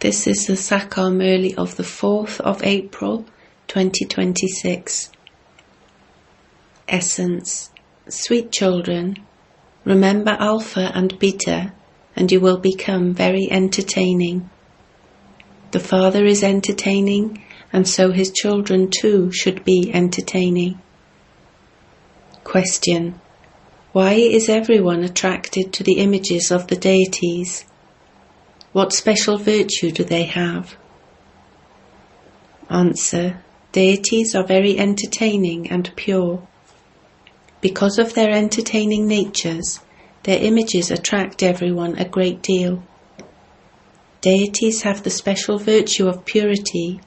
This is the English Murli of the 4th of April 2026. Essence. Sweet children, remember Alpha and Beta and you will become very entertaining. The Father is entertaining and so his children too should be entertaining. Question. Why is everyone attracted to the images of the deities? What special virtue do they have? Answer. Deities are very entertaining and pure. Because of their entertaining natures, their images attract everyone a great deal. Deities have the special virtue of purity,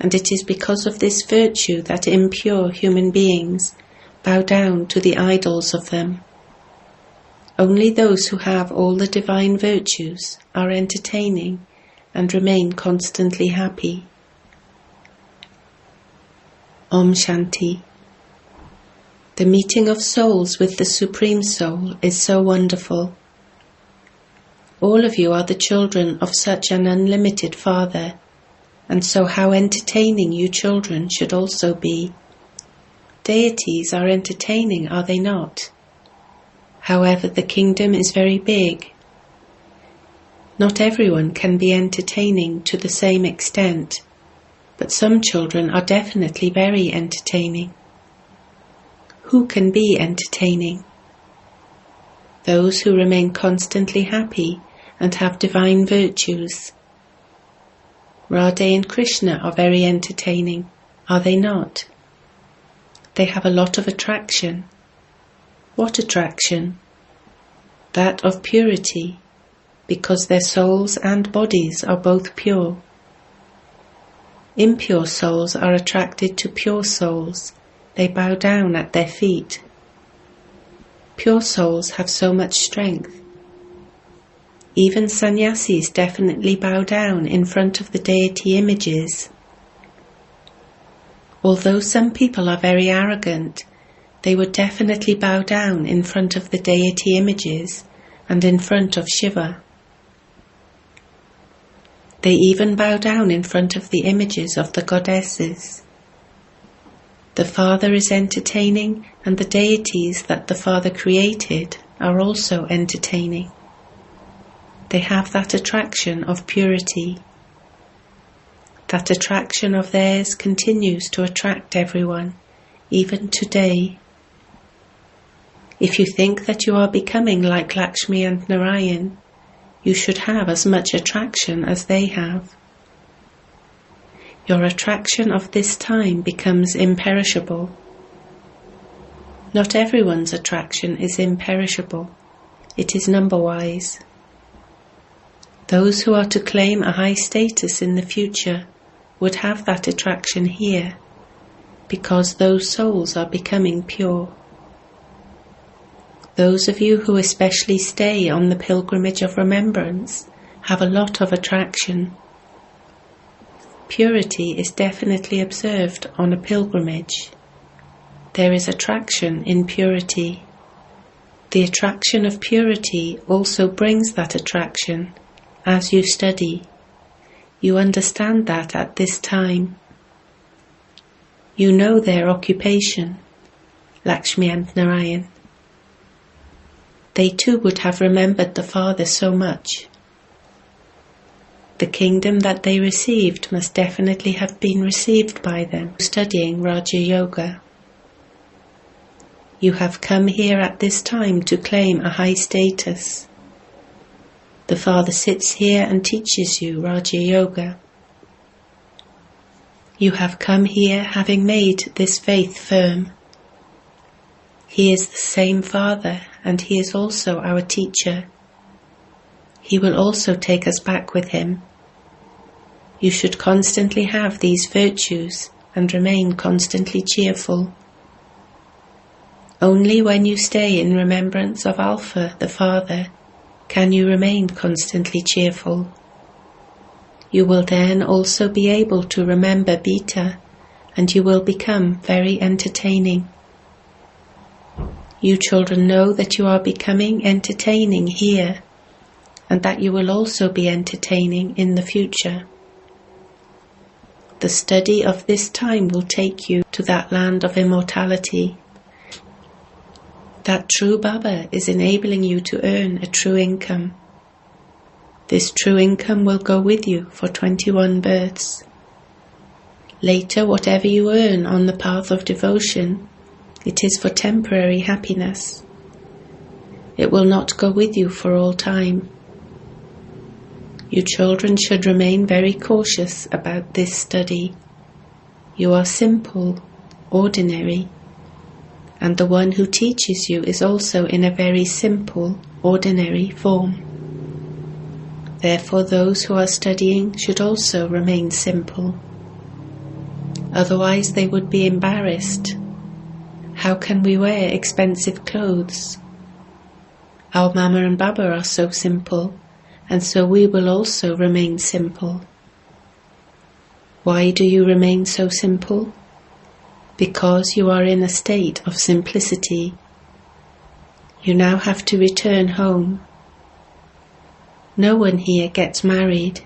and it is because of this virtue that impure human beings bow down to the idols of them. Only those who have all the divine virtues are entertaining and remain constantly happy. Om Shanti. The meeting of souls with the Supreme Soul is so wonderful. All of you are the children of such an unlimited Father, and so how entertaining you children should also be. Deities are entertaining, are they not? However, the kingdom is very big. Not everyone can be entertaining to the same extent, but some children are definitely very entertaining. Who can be entertaining? Those who remain constantly happy and have divine virtues. Radha and Krishna are very entertaining, are they not? They have a lot of attraction. What attraction? That of purity, because their souls and bodies are both pure. Impure souls are attracted to pure souls. They bow down at their feet. Pure souls have so much strength. Even sannyasis definitely bow down in front of the deity images. Although some people are very arrogant, they would definitely bow down in front of the deity images and in front of Shiva. They even bow down in front of the images of the goddesses. The Father is entertaining, and the deities that the Father created are also entertaining. They have that attraction of purity. That attraction of theirs continues to attract everyone, even today. If you think that you are becoming like Lakshmi and Narayan, you should have as much attraction as they have. Your attraction of this time becomes imperishable. Not everyone's attraction is imperishable. It is number-wise. Those who are to claim a high status in the future would have that attraction here, because those souls are becoming pure. Those of you who especially stay on the pilgrimage of remembrance have a lot of attraction. Purity is definitely observed on a pilgrimage. There is attraction in purity. The attraction of purity also brings that attraction as you study. You understand that at this time. You know their occupation, Lakshmi and Narayan. They too would have remembered the Father so much. The kingdom that they received must definitely have been received by them studying Raja Yoga. You have come here at this time to claim a high status. The Father sits here and teaches you Raja Yoga. You have come here having made this faith firm. He is the same Father, and He is also our teacher. He will also take us back with Him. You should constantly have these virtues and remain constantly cheerful. Only when you stay in remembrance of Alpha, the Father, can you remain constantly cheerful. You will then also be able to remember Beta, and you will become very entertaining. You children know that you are becoming entertaining here, and that you will also be entertaining in the future. The study of this time will take you to that land of immortality. That true Baba is enabling you to earn a true income. This true income will go with you for 21 births. Later, whatever you earn on the path of devotion, it is for temporary happiness. It will not go with you for all time. You children should remain very cautious about this study. You are simple, ordinary, and the one who teaches you is also in a very simple, ordinary form. Therefore, those who are studying should also remain simple. Otherwise, they would be embarrassed. How can we wear expensive clothes? Our Mama and Baba are so simple, and so we will also remain simple. Why do you remain so simple? Because you are in a state of simplicity. You now have to return home. No one here gets married.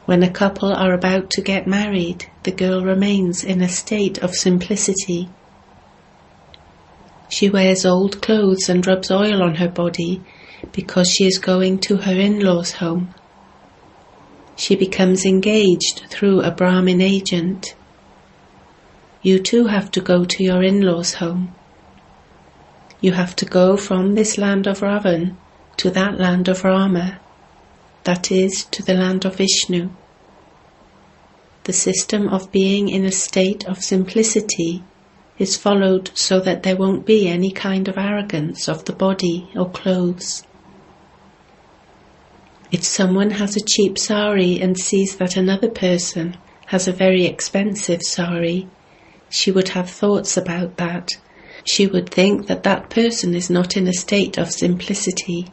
When a couple are about to get married, the girl remains in a state of simplicity. She wears old clothes and rubs oil on her body because she is going to her in-laws' home. She becomes engaged through a Brahmin agent. You too have to go to your in-laws' home. You have to go from this land of Ravan to that land of Rama, that is, to the land of Vishnu. The system of being in a state of simplicity is followed so that there won't be any kind of arrogance of the body or clothes. If someone has a cheap sari and sees that another person has a very expensive sari, she would have thoughts about that. She would think that that person is not in a state of simplicity.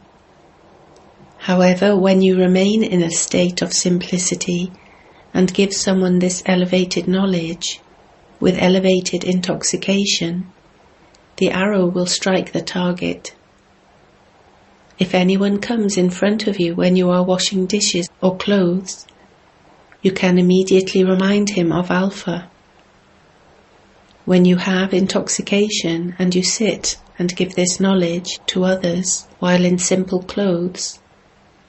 However, when you remain in a state of simplicity and give someone this elevated knowledge, with elevated intoxication, the arrow will strike the target. If anyone comes in front of you when you are washing dishes or clothes, you can immediately remind him of Alpha. When you have intoxication and you sit and give this knowledge to others while in simple clothes,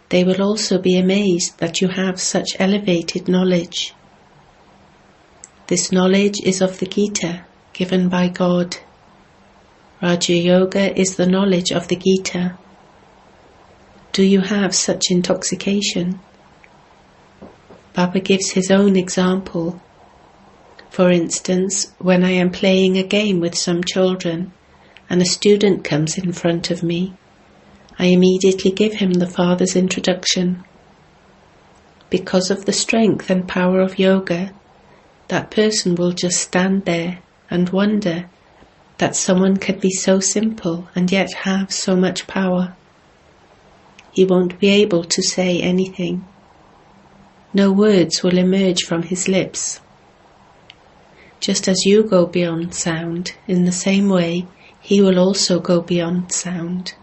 they will also be amazed that you have such elevated knowledge. This knowledge is of the Gita, given by God. Raja Yoga is the knowledge of the Gita. Do you have such intoxication? Baba gives his own example. For instance, when I am playing a game with some children and a student comes in front of me, I immediately give him the Father's introduction. Because of the strength and power of yoga, that person will just stand there and wonder that someone can be so simple and yet have so much power. He won't be able to say anything. No words will emerge from his lips. Just as you go beyond sound, in the same way, he will also go beyond sound.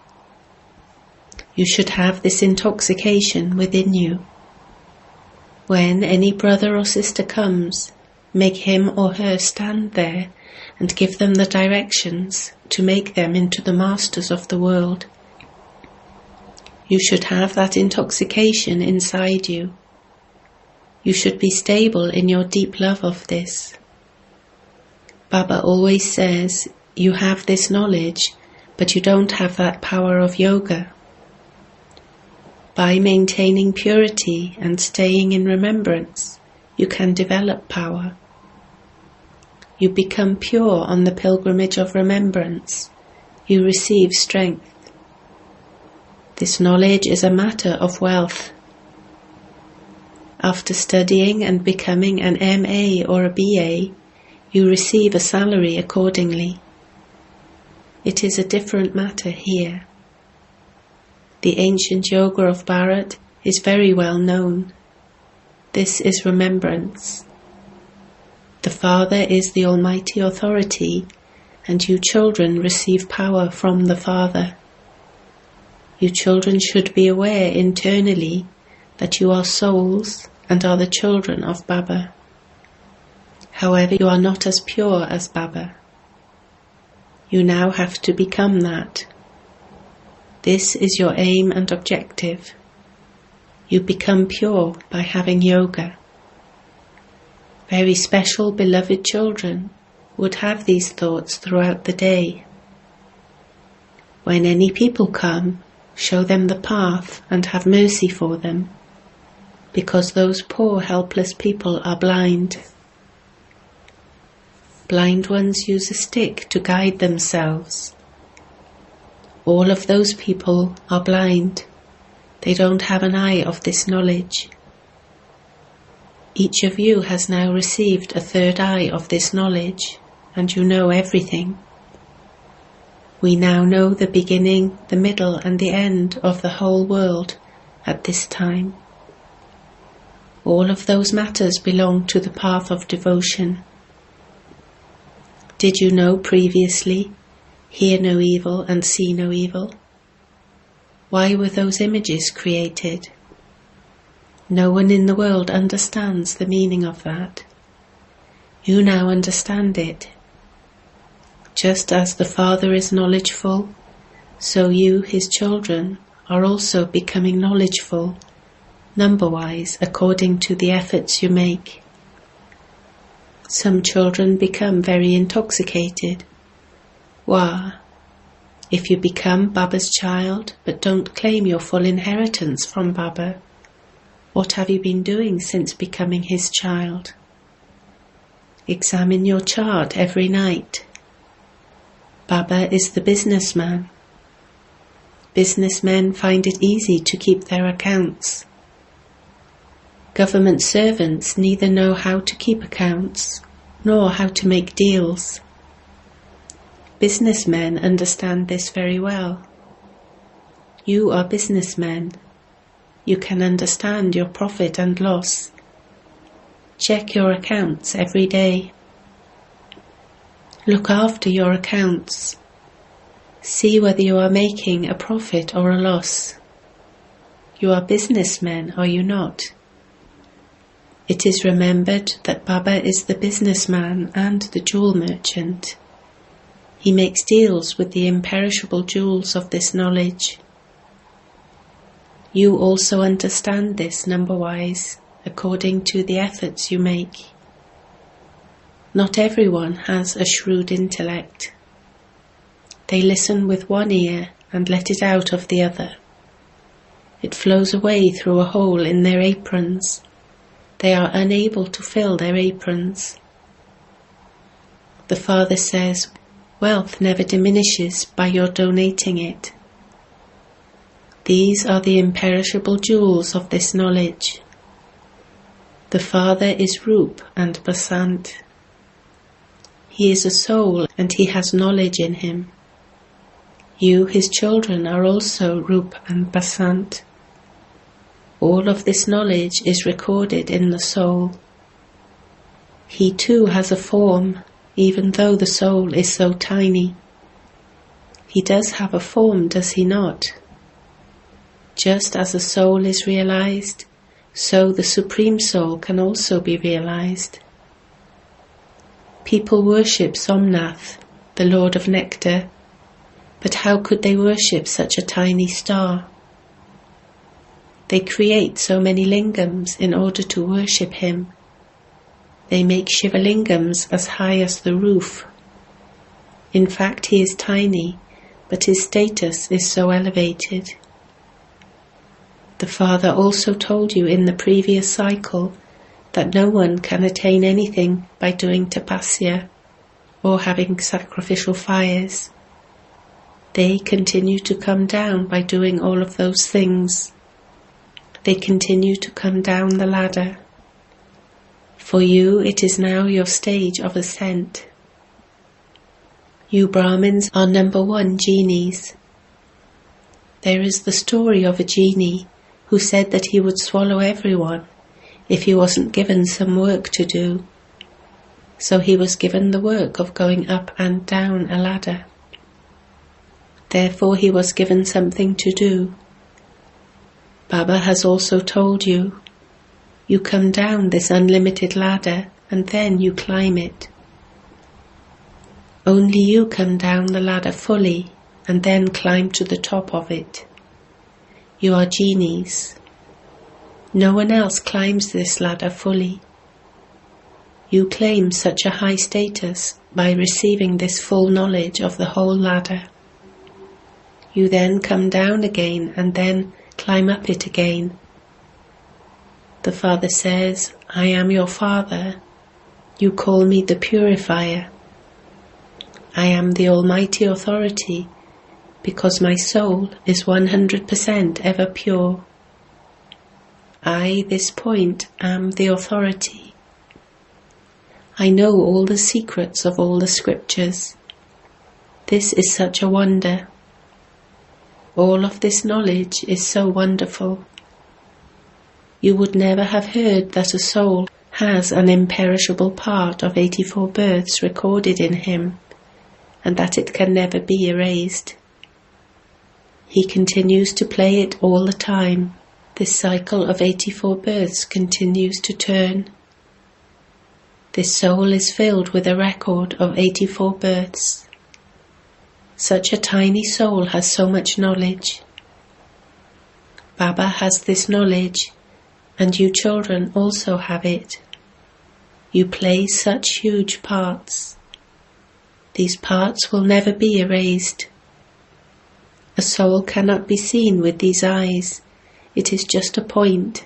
You should have this intoxication within you. When any brother or sister comes, make him or her stand there and give them the directions to make them into the masters of the world. You should have that intoxication inside you. You should be stable in your deep love of this. Baba always says, you have this knowledge, but you don't have that power of yoga. By maintaining purity and staying in remembrance, you can develop power. You become pure on the pilgrimage of remembrance. You receive strength. This knowledge is a matter of wealth. After studying and becoming an MA or a BA, you receive a salary accordingly. It is a different matter here. The ancient yoga of Bharat is very well known. This is remembrance. The Father is the Almighty Authority, and you children receive power from the Father. You children should be aware internally that you are souls and are the children of Baba. However, you are not as pure as Baba. You now have to become that. This is your aim and objective. You become pure by having yoga. Very special beloved children would have these thoughts throughout the day. When any people come, show them the path and have mercy for them, because those poor helpless people are blind. Blind ones use a stick to guide themselves. All of those people are blind. They don't have an eye of this knowledge. Each of you has now received a third eye of this knowledge, and you know everything. We now know the beginning, the middle, and the end of the whole world at this time. All of those matters belong to the path of devotion. Did you know previously, hear no evil and see no evil? Why were those images created? No one in the world understands the meaning of that. You now understand it. Just as the Father is knowledgeful, so you, his children, are also becoming knowledgeful, number-wise, according to the efforts you make. Some children become very intoxicated. Why? If you become Baba's child but don't claim your full inheritance from Baba, what have you been doing since becoming his child? Examine your chart every night. Baba is the businessman. Businessmen find it easy to keep their accounts. Government servants neither know how to keep accounts nor how to make deals. Businessmen understand this very well. You are businessmen. You can understand your profit and loss. Check your accounts every day. Look after your accounts. See whether you are making a profit or a loss. You are businessmen, are you not? It is remembered that Baba is the businessman and the jewel merchant. He makes deals with the imperishable jewels of this knowledge. You also understand this number-wise, according to the efforts you make. Not everyone has a shrewd intellect. They listen with one ear and let it out of the other. It flows away through a hole in their aprons. They are unable to fill their aprons. The Father says, wealth never diminishes by your donating it. These are the imperishable jewels of this knowledge. The Father is Roop and Basant. He is a soul and he has knowledge in him. You, his children, are also Roop and Basant. All of this knowledge is recorded in the soul. He too has a form, even though the soul is so tiny. He does have a form, does he not? Just as a soul is realized, so the Supreme Soul can also be realized. People worship Somnath, the Lord of Nectar, but how could they worship such a tiny star? They create so many lingams in order to worship him. They make Shiva lingams as high as the roof. In fact, he is tiny, but his status is so elevated. The Father also told you in the previous cycle that no one can attain anything by doing tapasya or having sacrificial fires. They continue to come down by doing all of those things. They continue to come down the ladder. For you, it is now your stage of ascent. You Brahmins are number 1 genies. There is the story of a genie who said that he would swallow everyone if he wasn't given some work to do. So he was given the work of going up and down a ladder. Therefore he was given something to do. Baba has also told you, you come down this unlimited ladder and then you climb it. Only you come down the ladder fully and then climb to the top of it. You are genies. No one else climbs this ladder fully. You claim such a high status by receiving this full knowledge of the whole ladder. You then come down again and then climb up it again. The Father says, I am your Father. You call me the Purifier. I am the Almighty Authority because my soul is 100% ever pure. I, this point, am the authority. I know all the secrets of all the scriptures. This is such a wonder. All of this knowledge is so wonderful. You would never have heard that a soul has an imperishable part of 84 births recorded in him, and that it can never be erased. He continues to play it all the time. This cycle of 84 births continues to turn. This soul is filled with a record of 84 births. Such a tiny soul has so much knowledge. Baba has this knowledge, and you children also have it. You play such huge parts. These parts will never be erased. A soul cannot be seen with these eyes. It is just a point.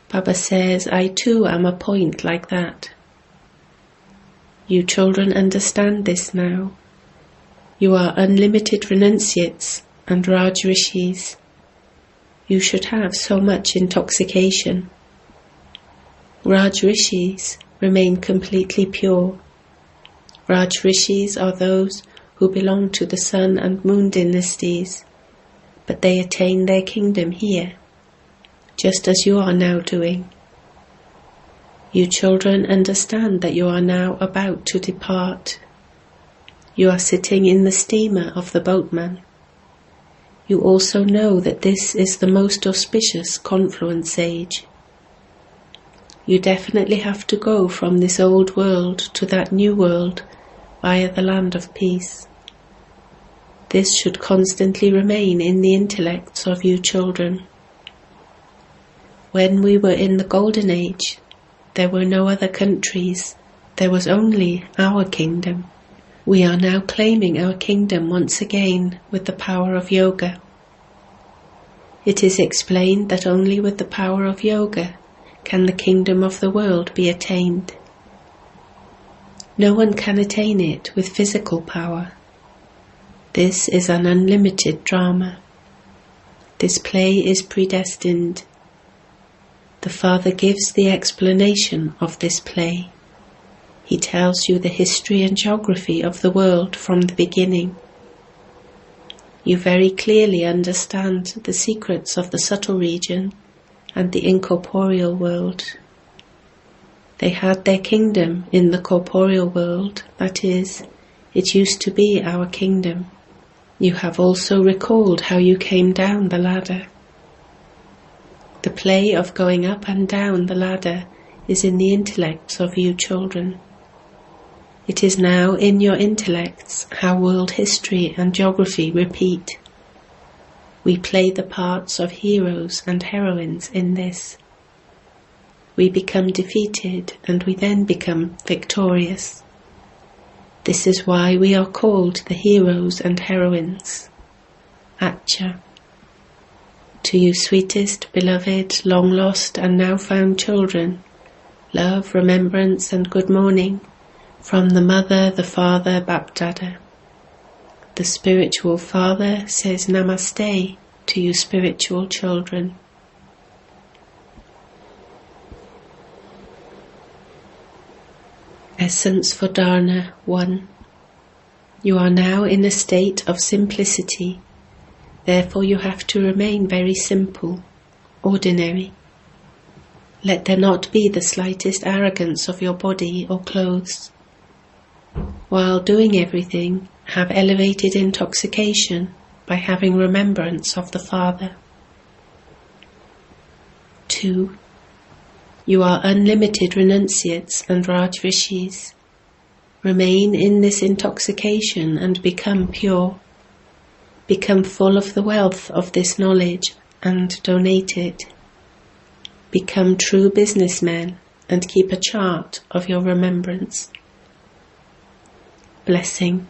Baba says, I too am a point like that. You children understand this now. You are unlimited renunciates and Raj Rishis. You should have so much intoxication. Raj Rishis remain completely pure. Raj Rishis are those who belong to the sun and moon dynasties, but they attain their kingdom here, just as you are now doing. You children understand that you are now about to depart. You are sitting in the steamer of the boatman. You also know that this is the most auspicious confluence age. You definitely have to go from this old world to that new world via the land of peace. This should constantly remain in the intellects of you children. When we were in the Golden Age, there were no other countries. There was only our kingdom. We are now claiming our kingdom once again with the power of yoga. It is explained that only with the power of yoga can the kingdom of the world be attained. No one can attain it with physical power. This is an unlimited drama. This play is predestined. The Father gives the explanation of this play. He tells you the history and geography of the world from the beginning. You very clearly understand the secrets of the subtle region and the incorporeal world. They had their kingdom in the corporeal world, that is, it used to be our kingdom. You have also recalled how you came down the ladder. The play of going up and down the ladder is in the intellects of you children. It is now in your intellects how world history and geography repeat. We play the parts of heroes and heroines in this. We become defeated and we then become victorious. This is why we are called the heroes and heroines. Acha. To you sweetest, beloved, long lost and now found children, love, remembrance and good morning from the Mother, the Father, Bapdada. The spiritual Father says Namaste to you spiritual children. Essence for Dharna 1. You are now in a state of simplicity, therefore you have to remain very simple, ordinary. Let there not be the slightest arrogance of your body or clothes. While doing everything, have elevated intoxication by having remembrance of the Father. 2. You are unlimited renunciates and Rajrishis. Remain in this intoxication and become pure. Become full of the wealth of this knowledge and donate it. Become true businessmen and keep a chart of your remembrance. Blessing.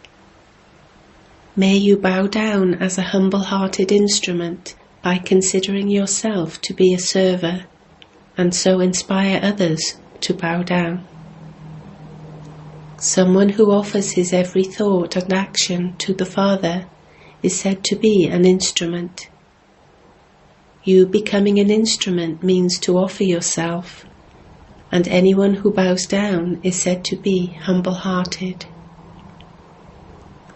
May you bow down as a humble-hearted instrument by considering yourself to be a server, and so inspire others to bow down. Someone who offers his every thought and action to the Father is said to be an instrument. You becoming an instrument means to offer yourself, and anyone who bows down is said to be humble-hearted.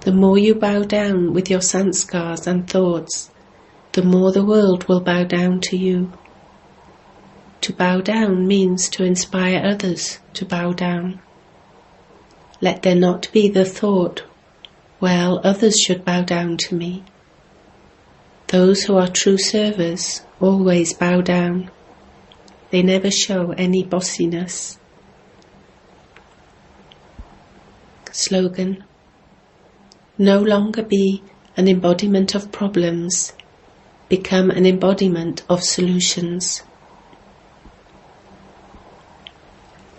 The more you bow down with your sanskars and thoughts, the more the world will bow down to you. To bow down means to inspire others to bow down. Let there not be the thought, well, others should bow down to me. Those who are true servers always bow down. They never show any bossiness. Slogan. No longer be an embodiment of problems. Become an embodiment of solutions.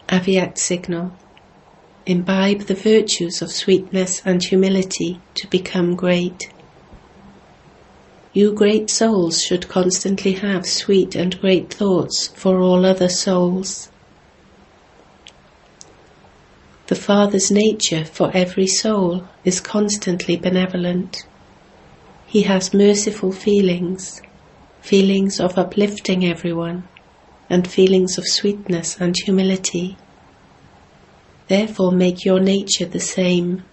Aviat signal. Imbibe the virtues of sweetness and humility to become great. You great souls should constantly have sweet and great thoughts for all other souls. The Father's nature for every soul is constantly benevolent. He has merciful feelings, feelings of uplifting everyone, and feelings of sweetness and humility. Therefore make your nature the same.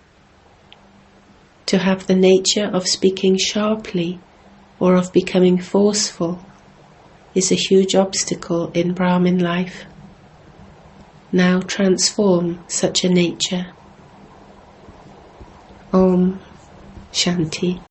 To have the nature of speaking sharply or of becoming forceful is a huge obstacle in Brahmin life. Now transform such a nature. Om Shanti.